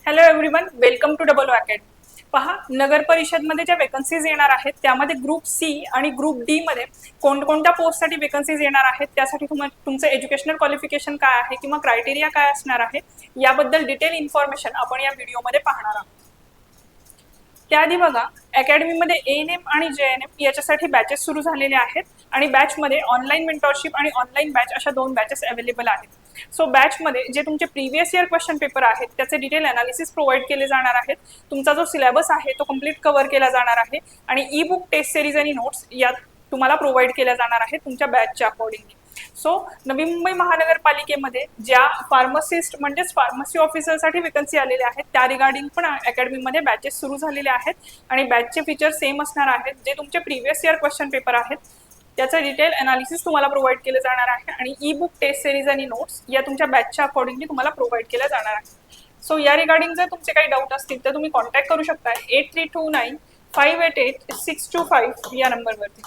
Hello everyone, welcome to double academy. पहा, नगर परिषदमध्ये ज्या वेकन्सीज येणार आहेत त्यामध्ये ग्रुप सी आणि ग्रुप डी मध्ये कोणकोणत्या पोस्टसाठी वेकन्सीज येणार आहेत, त्यासाठी तुमचं एज्युकेशनल क्वालिफिकेशन काय आहे किंवा क्रायटेरिया काय असणार आहे याबद्दल डिटेल इन्फॉर्मेशन आपण या व्हिडिओमध्ये पाहणार आहोत। त्याआधी बघा, अकॅडमीमध्ये एएनएम आणि जेएनएम याच्यासाठी बॅचेस सुरू झालेले आहेत आणि बॅचमध्ये ऑनलाईन मेंटॉरशिप आणि ऑनलाईन बॅच अशा दोन बॅचेस अवेलेबल आहेत। सो बॅचमध्ये जे तुमचे प्रिव्हियस इयर क्वेश्चन पेपर आहेत त्याचे डिटेल अनालिसिस प्रोव्हाइड केले जाणार आहेत। तुमचा जो सिलेबस आहे तो कम्प्लीट कव्हर केला जाणार आहे आणि ई बुक, टेस्ट सिरीज आणि नोट्स यात तुम्हाला प्रोव्हाइड केल्या जाणार आहेत तुमच्या बॅचच्या अकॉर्डिंगली। सो नवी मुंबई महानगरपालिकेमध्ये ज्या फार्मसिस्ट म्हणजेच फार्मसी ऑफिसरसाठी वेकन्सी आलेल्या आहेत त्या रिगार्डिंग पण अकॅडमीमध्ये बॅचेस सुरू झालेले आहेत आणि बॅचचे फीचर सेम असणार आहेत। जे तुमचे प्रिव्हियस इयर क्वेश्चन पेपर आहेत त्याचं डिटेल अनालिसिस तुम्हाला प्रोव्हाइड केलं जाणार आहे आणि ई बुक, टेस्ट सिरीज आणि नोट्स या तुमच्या बॅचच्या अकॉर्डिंगली तुम्हाला प्रोव्हाइड केल्या जाणार आहे। सो या रिगार्डिंग जर तुमचे काही डाऊट असतील तर तुम्ही कॉन्टॅक्ट करू शकता 8329588625 या नंबरवरती।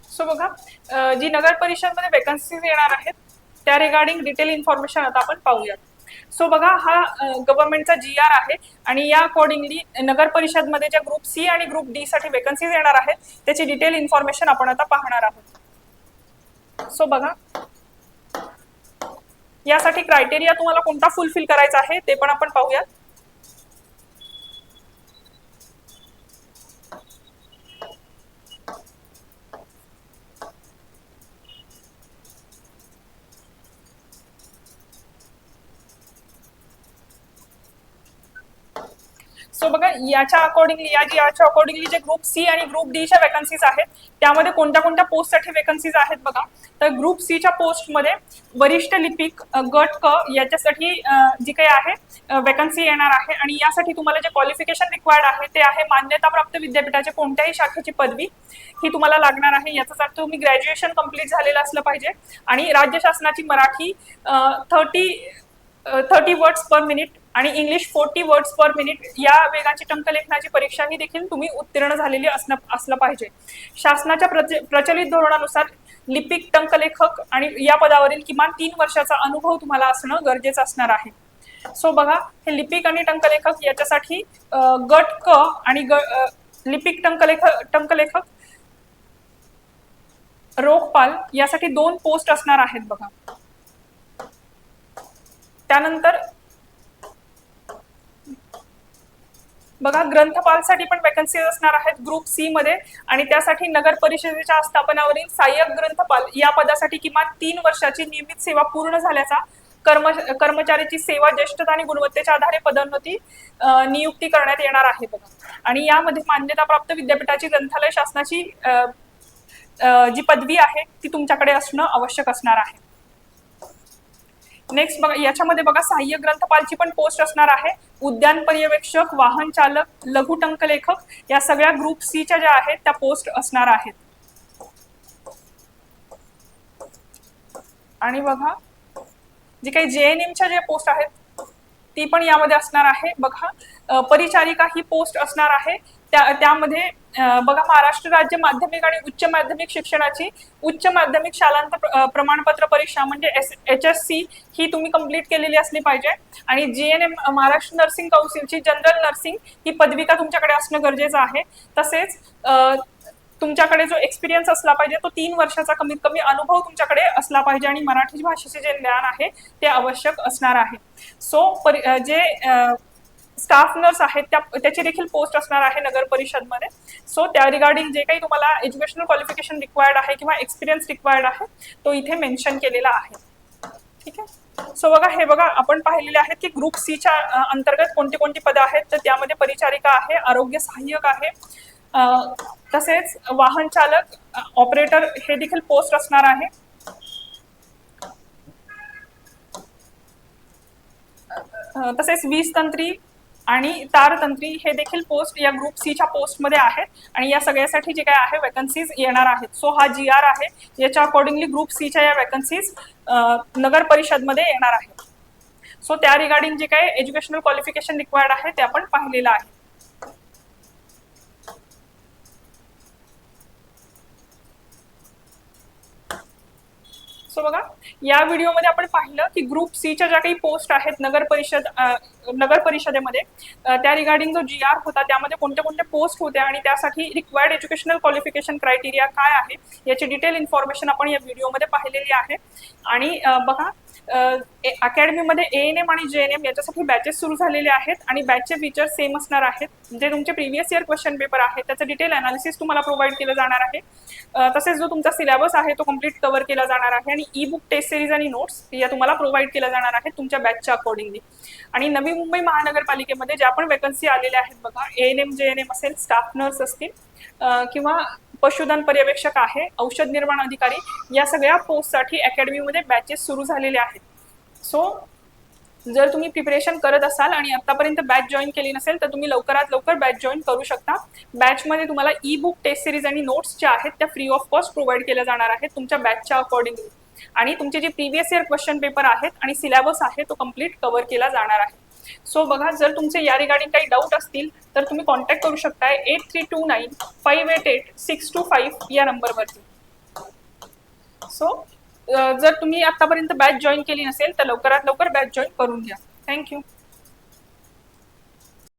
सो बघा, जी नगर परिषदमध्ये वेकन्सीज येणार आहेत त्या रिगार्डिंग डिटेल इन्फॉर्मेशन आता आपण पाहूयात। सो बघा, हा गव्हर्नमेंटचा GR आहे आणि या अकॉर्डिंगली नगर परिषदमध्ये ज्या ग्रुप सी आणि ग्रुप डी साठी वेकन्सीज येणार आहेत त्याची डिटेल इन्फॉर्मेशन आपण आता पाहणार आहोत। सो बघा, यासाठी क्रायटेरिया तुम्हाला कोणता फुलफिल करायचा आहे ते पण आपण पाहूयात। सो बघा, याच्या अकॉर्डिंगली जे ग्रुप सी आणि ग्रुप डीच्या वेकन्सीज आहेत त्यामध्ये कोणत्या कोणत्या पोस्टसाठी वेकन्सीज आहेत बघा। तर ग्रुप सीच्या पोस्टमध्ये वरिष्ठ लिपिक गट क याच्यासाठी जी काही आहे वेकन्सी येणार आहे आणि यासाठी तुम्हाला जे क्वालिफिकेशन रिक्वायर्ड आहे ते आहे मान्यताप्राप्त विद्यापीठाचे कोणत्याही शाखेची पदवी ही तुम्हाला लागणार आहे। याचाच अर्थ तुम्ही ग्रॅज्युएशन कंप्लीट झालेलं असलं पाहिजे आणि राज्य शासनाची मराठी 30 वर्ड्स पर मिनिट आणि इंग्लिश 40 वर्ड्स पर मिनिट या वेगाची टंकलेखनाची परीक्षा ही देखील तुम्ही उत्तीर्ण झालेली असलं पाहिजे। शासनाच्या प्रचलित धोरणानुसार लिपिक, टंकलेखक आणि या पदावरील किमान 3 वर्षाचा अनुभव तुम्हाला असणं गरजेचं असणार आहे। सो बघा, हे लिपिक आणि टंकलेखक याच्यासाठी गट क आणि लिपिक, टंकलेखक रोखपाल यासाठी 2 पोस्ट असणार आहेत बघा। त्यानंतर बघा, ग्रंथपालसाठी पण वेकन्सीज असणार आहेत ग्रुप सी मध्ये आणि त्यासाठी नगर परिषदेच्या आस्थापनावरील सहाय्यक ग्रंथपाल या पदासाठी किमान 3 वर्षाची नियमित सेवा पूर्ण झाल्याचा कर्मचाऱ्याची सेवा ज्येष्ठता आणि गुणवत्तेच्या आधारे पदोन्नती नियुक्ती करण्यात येणार आहे बघा। आणि यामध्ये मान्यताप्राप्त विद्यापीठाची ग्रंथालय शासनाची जी पदवी आहे ती तुमच्याकडे असणं आवश्यक असणार आहे। नेक्स्ट बघा, याच्यामध्ये बघा सहाय्यक ग्रंथपालची पण पोस्ट असणार आहे। उद्यान पर्यवेक्षक, वाहन चालक, लघु टंकलेखक या सगळ्या ग्रुप सीच्या ज्या आहेत त्या पोस्ट असणार आहेत। आणि बघा, जी काही जेएनएमच्या ज्या पोस्ट आहेत ती पण यामध्ये असणार आहे बघा। परिचारिका ही पोस्ट असणार आहे। त्यामध्ये बघा, महाराष्ट्र राज्य माध्यमिक आणि उच्च माध्यमिक शिक्षणाची उच्च माध्यमिक शालांत प्रमाणपत्र परीक्षा म्हणजे HSC ही तुम्ही कंप्लीट केलेली असली पाहिजे आणि GNM महाराष्ट्र नर्सिंग काउन्सिलची जनरल नर्सिंग ही पदविका तुमच्याकडे असणं गरजेचं आहे। तसेच तुमच्याकडे जो एक्सपिरियन्स असला पाहिजे तो 3 वर्षाचा कमीत कमी अनुभव तुमच्याकडे असला पाहिजे आणि मराठी भाषेचे जे ज्ञान आहे ते आवश्यक असणार आहे। सो जे स्टाफ नर्स आहेत त्याची देखील पोस्ट असणार आहे नगर परिषदमध्ये। सो त्या रिगार्डिंग जे काही तुम्हाला एज्युकेशनल क्वालिफिकेशन रिक्वायर्ड आहे किंवा एक्सपिरियन्स रिक्वायर्ड आहे तो इथे मेन्शन केलेला आहे। ठीक आहे। सो बघा, हे बघा, आपण पाहिलेले आहेत की ग्रुप सीच्या अंतर्गत कोणती कोणती पदं आहेत। तर त्यामध्ये परिचारिका आहे, आरोग्य सहाय्यक आहे, तसेच वाहन चालक, ऑपरेटर हे देखील पोस्ट असणार आहे। तसेच वीज तंत्री आणि तारतंत्री हे देखील पोस्ट या ग्रुप सीच्या पोस्टमध्ये आहेत आणि या सगळ्यासाठी जे काय आहे वेकन्सीज येणार आहेत। सो हा GR आहे, याच्या अकॉर्डिंगली ग्रुप सीच्या या वेकन्सीज नगर परिषदमध्ये येणार आहेत। सो त्या रिगार्डिंग जे काही एज्युकेशनल क्वालिफिकेशन रिक्वायर्ड आहे ते आपण पाहिलेलं आहे। सो बघा, या व्हिडिओमध्ये आपण पाहिलं की ग्रुप सीच्या ज्या काही पोस्ट आहेत नगर परिषदेमध्ये, त्या रिगार्डिंग जो GR होता त्यामध्ये कोणत्या कोणत्या पोस्ट होत्या आणि त्यासाठी रिक्वायर्ड एज्युकेशनल क्वालिफिकेशन क्रायटेरिया काय आहे याची डिटेल इन्फॉर्मेशन आपण या व्हिडिओमध्ये पाहिलेली आहे. आणि बघा, अकॅडमीमध्ये ANM आणि JNM याच्यासाठी बॅचेस सुरू झालेले आहेत आणि बॅचचे फीचर सेम असणार आहेत. जे तुमचे प्रिव्हियस इयर क्वेश्चन पेपर आहे त्याचं डिटेल अनालिसिस तुम्हाला प्रोव्हाइड केलं जाणार आहे. तसेच जो तुमचा सिलेबस आहे तो कम्प्लीट कव्हर केला जाणार आहे आणि ई बुक टेस्ट सिरीज आणि नोट्स या तुम्हाला प्रोव्हाइड केल्या जाणार आहेत तुमच्या बॅचच्या अकॉर्डिंगली. आणि नवी मुंबई महानगरपालिकेमध्ये ज्या पण वेकन्सी आलेल्या आहेत बघा, ANM JNM असेल, स्टाफ नर्स असतील किंवा पशुधन पर्यवेक्षक आहे, औषध निर्माण अधिकारी, या सगळ्या पोस्टसाठी अकॅडमीमध्ये बॅचेस सुरू झालेले आहेत. सो जर तुम्ही प्रिपरेशन करत असाल आणि आतापर्यंत बॅच जॉईन केली नसेल तर तुम्ही लवकरात लवकर बॅच जॉईन करू शकता. बॅचमध्ये तुम्हाला ई बुक टेस्ट सिरीज आणि नोट्स ज्या आहेत त्या फ्री ऑफ कॉस्ट प्रोव्हाइड केल्या जाणार आहेत तुमच्या बॅचच्या अकॉर्डिंगली. आणि तुमचे जे प्रिव्हियस इयर क्वेश्चन पेपर आहेत आणि सिलेबस आहे तो कम्प्लीट कव्हर केला जाणार आहे. सो बघा, जर तुमचे या रिगार्डिंग काही डाऊट असतील तर तुम्ही कॉन्टॅक्ट करू शकताय 8329588625 या नंबरवरती. सो जर तुम्ही आतापर्यंत बॅच जॉईन केली नसेल तर लवकरात लवकर बॅच जॉईन करून घ्या. थँक्यू.